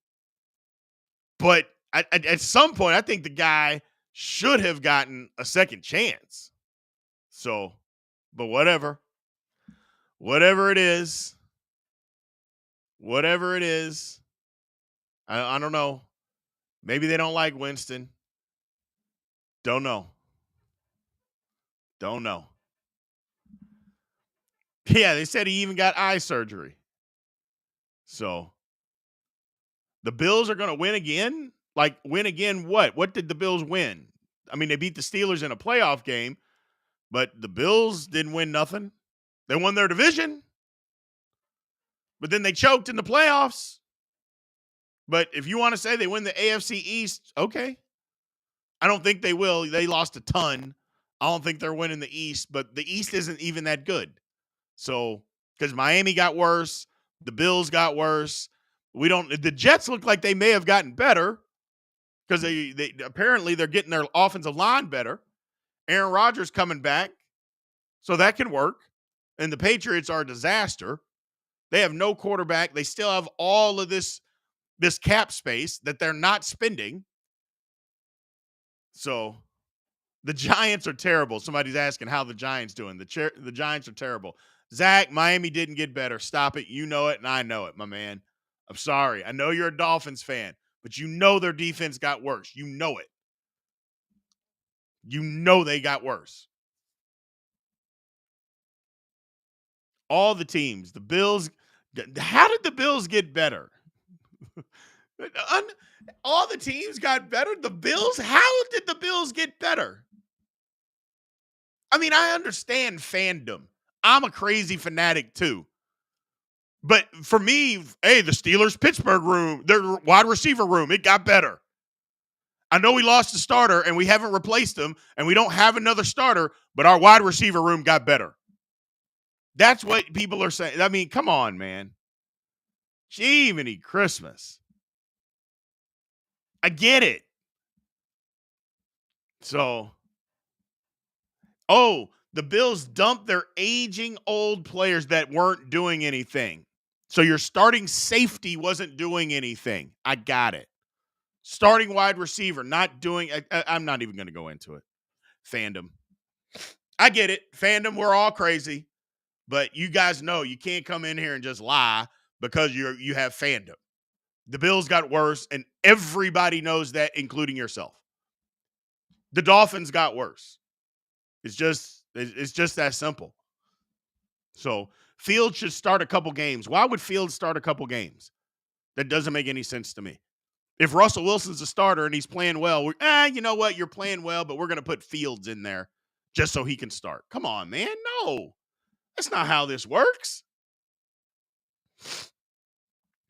But at some point, I think the guy should have gotten a second chance. So, but whatever. Whatever it is. I don't know. Maybe they don't like Winston. Don't know. Yeah, they said he even got eye surgery. So, the Bills are going to win again? Like, win again what? What did the Bills win? I mean, they beat the Steelers in a playoff game, but the Bills didn't win nothing. They won their division, but then they choked in the playoffs. But if you want to say they win the AFC East, okay. I don't think they will. They lost a ton. I don't think they're winning the East, but the East isn't even that good. So, because Miami got worse, the Bills got worse. The Jets look like they may have gotten better because they apparently they're getting their offensive line better. Aaron Rodgers coming back, so that can work. And the Patriots are a disaster. They have no quarterback. They still have all of this cap space that they're not spending. So the Giants are terrible. Somebody's asking how the Giants doing. The Giants are terrible. Zach, Miami didn't get better. Stop it. You know it, and I know it, my man. I'm sorry. I know you're a Dolphins fan, but you know their defense got worse. You know it. You know they got worse. All the teams. The Bills. How did the Bills get better? All the teams got better. The Bills? How did the Bills get better? I mean, I understand fandom. I'm a crazy fanatic too. But for me, hey, the Steelers' Pittsburgh room, their wide receiver room, it got better. I know we lost the starter and we haven't replaced him and we don't have another starter, but our wide receiver room got better. That's what people are saying. I mean, come on, man. Jiminy Christmas. I get it. So, the Bills dumped their aging old players that weren't doing anything. So your starting safety wasn't doing anything. I got it. Starting wide receiver, not doing. I'm not even going to go into it. Fandom. I get it. Fandom, we're all crazy. But you guys know you can't come in here and just lie because you have fandom. The Bills got worse, and everybody knows that, including yourself. The Dolphins got worse. It's just that simple. So Fields should start a couple games. Why would Fields start a couple games? That doesn't make any sense to me. If Russell Wilson's a starter and he's playing well, you know what? You're playing well, but we're going to put Fields in there just so he can start. Come on, man. No. That's not how this works.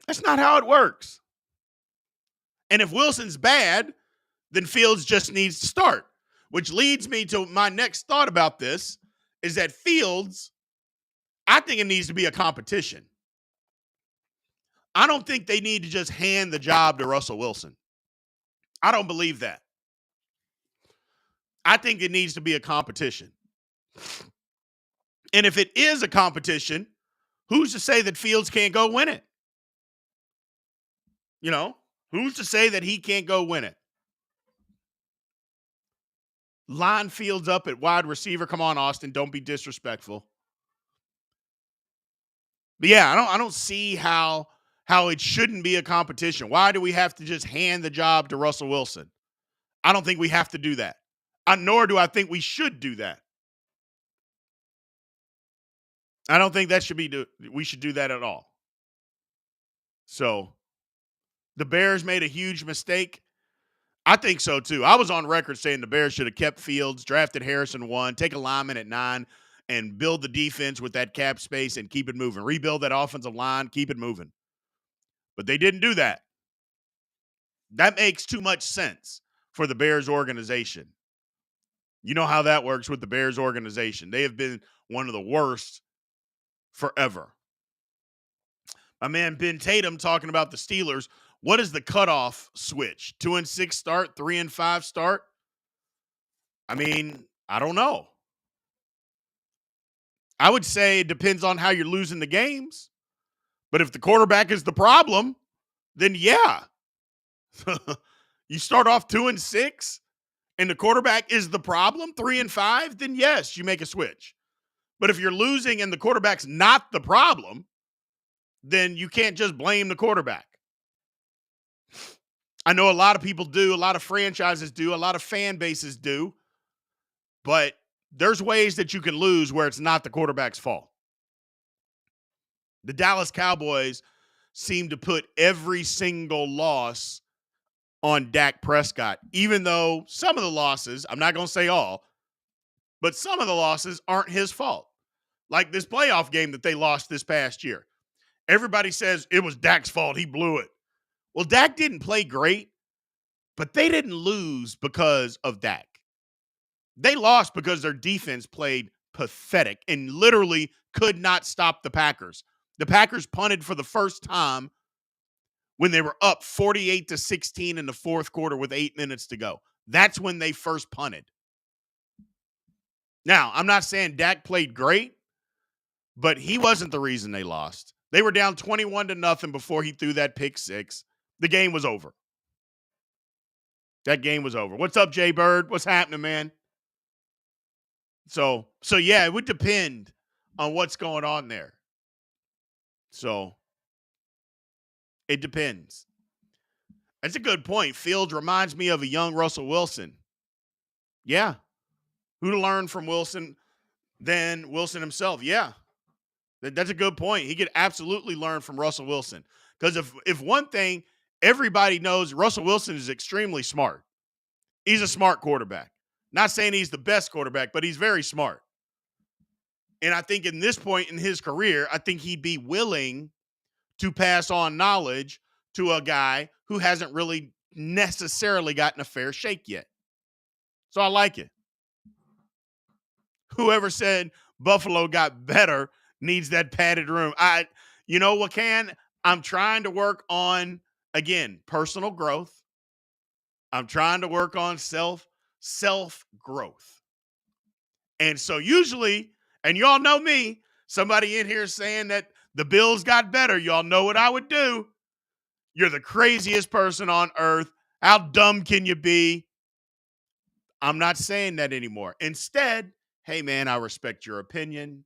That's not how it works. And if Wilson's bad, then Fields just needs to start, which leads me to my next thought about this is that Fields, I think it needs to be a competition. I don't think they need to just hand the job to Russell Wilson. I don't believe that. I think it needs to be a competition. And if it is a competition, who's to say that Fields can't go win it? You know, who's to say that he can't go win it? Line Fields up at wide receiver. Come on, Austin. Don't be disrespectful. But yeah, I don't see how it shouldn't be a competition. Why do we have to just hand the job to Russell Wilson? I don't think we have to do that. Nor do I think we should do that. I don't think we should do that at all. So the Bears made a huge mistake. I think so too. I was on record saying the Bears should have kept Fields, drafted Harrison 1, take a lineman at 9, and build the defense with that cap space and keep it moving. Rebuild that offensive line, keep it moving. But they didn't do that. That makes too much sense for the Bears organization. You know how that works with the Bears organization. They have been one of the worst forever. My man Ben Tatum talking about the Steelers. What is the cutoff switch? 2-6 start, 3-5 start? I mean, I don't know. I would say it depends on how you're losing the games. But if the quarterback is the problem, then yeah. You start off 2-6 and the quarterback is the problem, 3-5, then yes, you make a switch. But if you're losing and the quarterback's not the problem, then you can't just blame the quarterback. I know a lot of people do, a lot of franchises do, a lot of fan bases do, but there's ways that you can lose where it's not the quarterback's fault. The Dallas Cowboys seem to put every single loss on Dak Prescott, even though some of the losses, I'm not going to say all, but some of the losses aren't his fault. Like this playoff game that they lost this past year. Everybody says it was Dak's fault. He blew it. Well, Dak didn't play great, but they didn't lose because of Dak. They lost because their defense played pathetic and literally could not stop the Packers. The Packers punted for the first time when they were up 48-16 in the fourth quarter with 8 minutes to go. That's when they first punted. Now, I'm not saying Dak played great, but he wasn't the reason they lost. They were down 21-0 before he threw that pick 6. The game was over. That game was over. What's up, Jay Bird? What's happening, man? So yeah, it would depend on what's going on there. So it depends. That's a good point. Fields reminds me of a young Russell Wilson. Yeah. Who to learn from Wilson than Wilson himself? Yeah. That's a good point. He could absolutely learn from Russell Wilson. Because if one thing everybody knows, Russell Wilson is extremely smart. He's a smart quarterback. Not saying he's the best quarterback, but he's very smart. And I think in this point in his career, I think he'd be willing to pass on knowledge to a guy who hasn't really necessarily gotten a fair shake yet. So I like it. Whoever said Buffalo got better needs that padded room. You know what, I'm trying to work on, again, personal growth. I'm trying to work on self growth. And so usually, and y'all know me, somebody in here saying that the Bills got better, y'all know what I would do. You're the craziest person on earth. How dumb can you be? I'm not saying that anymore. Instead, hey, man, I respect your opinion.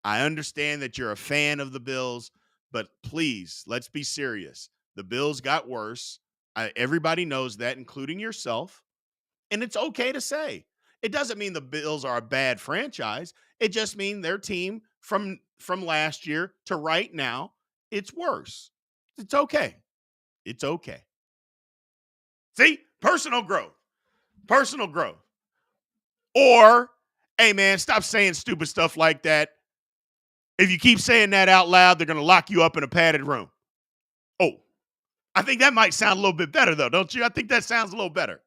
I understand that you're a fan of the Bills, but please, let's be serious. The Bills got worse. Everybody knows that, including yourself. And it's okay to say. It doesn't mean the Bills are a bad franchise. It just means their team from last year to right now, it's worse. It's okay. It's okay. See? Personal growth. Personal growth. Or, hey, man, stop saying stupid stuff like that. If you keep saying that out loud, they're going to lock you up in a padded room. Oh, I think that might sound a little bit better, though, don't you? I think that sounds a little better.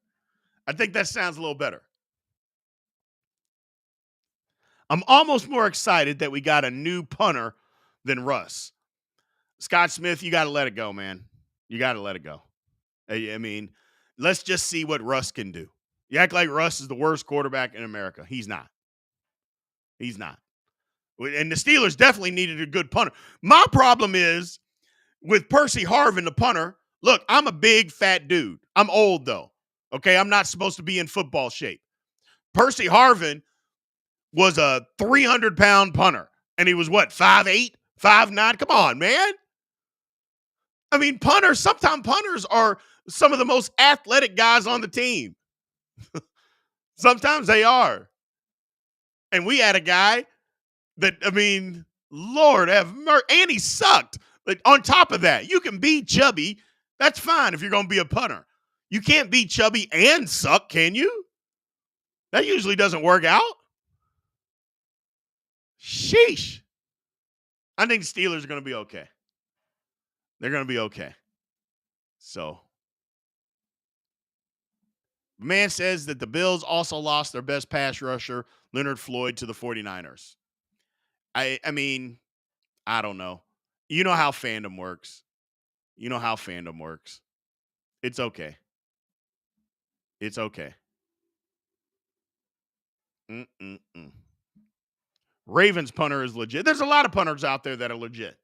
I'm almost more excited that we got a new punter than Russ. Scott Smith, you got to let it go, man. You got to let it go. I mean, let's just see what Russ can do. You act like Russ is the worst quarterback in America. He's not. He's not. And the Steelers definitely needed a good punter. My problem is with Percy Harvin, the punter. Look, I'm a big, fat dude. I'm old, though. Okay, I'm not supposed to be in football shape. Percy Harvin was a 300-pound punter, and he was what, 5'8", 5'9"? Come on, man. I mean, sometimes punters are some of the most athletic guys on the team. Sometimes they are. And we had a guy that, I mean, Lord have mercy, and he sucked. Like, on top of that, you can be chubby. That's fine if you're going to be a punter. You can't be chubby and suck, can you? That usually doesn't work out. Sheesh. I think the Steelers are going to be okay. They're going to be okay. So, the man says that the Bills also lost their best pass rusher, Leonard Floyd, to the 49ers. I mean, I don't know. You know how fandom works. It's okay. It's okay. Mm-mm-mm. Ravens punter is legit. There's a lot of punters out there that are legit.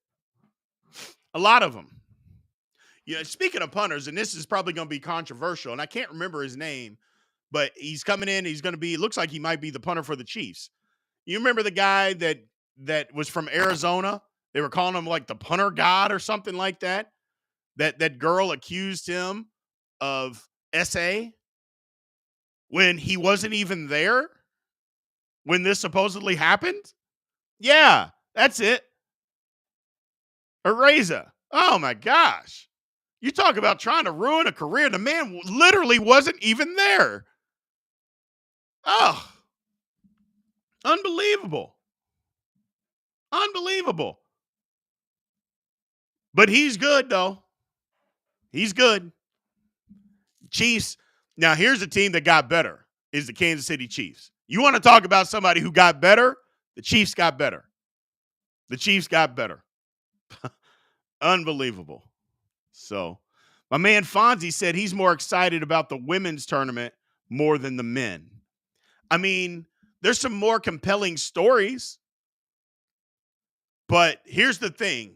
A lot of them. You know, speaking of punters, and this is probably going to be controversial, and I can't remember his name, but he's coming in. He's going to be, looks like he might be the punter for the Chiefs. You remember the guy that was from Arizona? They were calling him like the punter god or something like that. That girl accused him of SA when he wasn't even there when this supposedly happened. Yeah, that's it. Areza. Oh my gosh. You talk about trying to ruin a career. The man literally wasn't even there. Oh, unbelievable. Unbelievable. But he's good, though. He's good. Chiefs. Now, here's a team that got better, is the Kansas City Chiefs. You want to talk about somebody who got better? The Chiefs got better. The Chiefs got better. Unbelievable. So, my man Fonzie said he's more excited about the women's tournament more than the men. I mean, there's some more compelling stories. But here's the thing.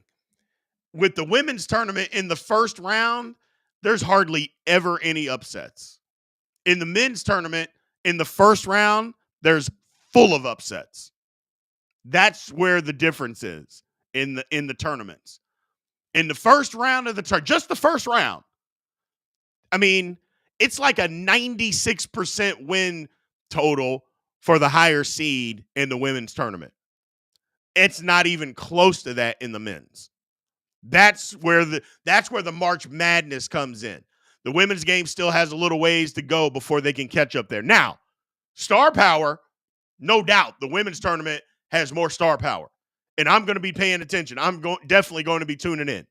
With the women's tournament in the first round, there's hardly ever any upsets. In the men's tournament, in the first round, there's full of upsets. That's where the difference is in the tournaments. In the first round of the tournament, just the first round, I mean, it's like a 96% win total for the higher seed in the women's tournament. It's not even close to that in the men's. That's where the March Madness comes in. The women's game still has a little ways to go before they can catch up there. Now, star power, no doubt, the women's tournament has more star power. And I'm going to be paying attention. I'm definitely going to be tuning in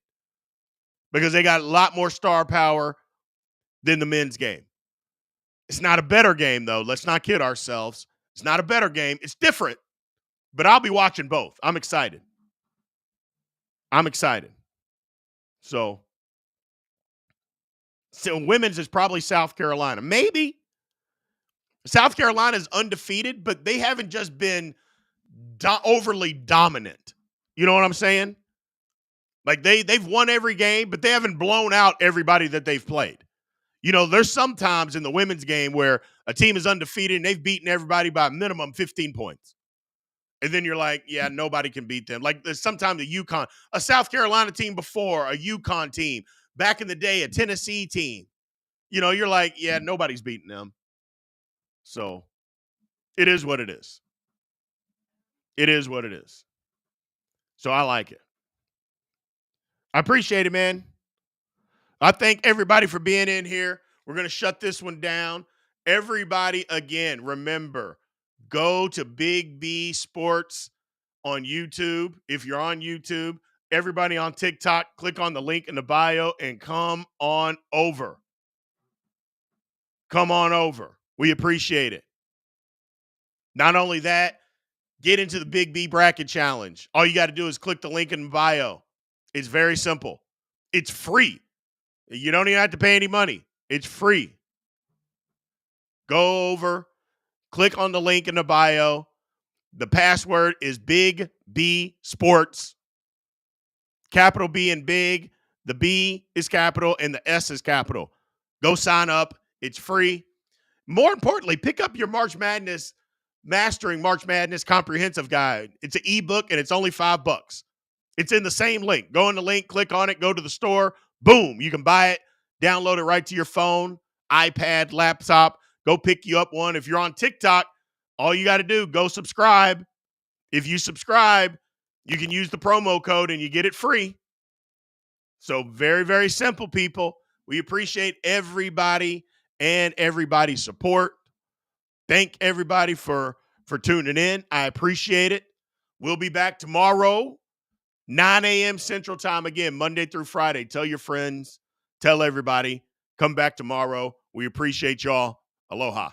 because they got a lot more star power than the men's game. It's not a better game, though. Let's not kid ourselves. It's not a better game. It's different, but I'll be watching both. I'm excited. So women's is probably South Carolina. Maybe. South Carolina is undefeated, but they haven't just been overly dominant. You know what I'm saying? Like they've won every game, but they haven't blown out everybody that they've played. You know, there's some times in the women's game where a team is undefeated and they've beaten everybody by minimum 15 points. And then you're like, yeah, nobody can beat them. Like there's sometimes a South Carolina team before, a UConn team, back in the day, a Tennessee team. You know, you're like, yeah, nobody's beating them. So it is what it is. It is what it is. So I like it. I appreciate it, man. I thank everybody for being in here. We're going to shut this one down. Everybody, again, remember, go to Big B Sports on YouTube. If you're on YouTube, everybody on TikTok, click on the link in the bio and come on over. Come on over. We appreciate it. Not only that, get into the Big B Bracket Challenge. All you got to do is click the link in the bio. It's very simple. It's free. You don't even have to pay any money. It's free. Go over, click on the link in the bio. The password is Big B Sports. Capital B and big. The B is capital and the S is capital. Go sign up. It's free. More importantly, pick up your Mastering March Madness Comprehensive Guide. It's an ebook and it's only $5. It's in the same link. Go in the link, click on it, go to the store. Boom. You can buy it, download it right to your phone, iPad, laptop. Go pick you up one. If you're on TikTok, all you got to do, go subscribe. If you subscribe, you can use the promo code and you get it free. So very, very simple, people. We appreciate everybody and everybody's support. Thank everybody for tuning in. I appreciate it. We'll be back tomorrow, 9 a.m. Central Time again, Monday through Friday. Tell your friends. Tell everybody. Come back tomorrow. We appreciate y'all. Aloha.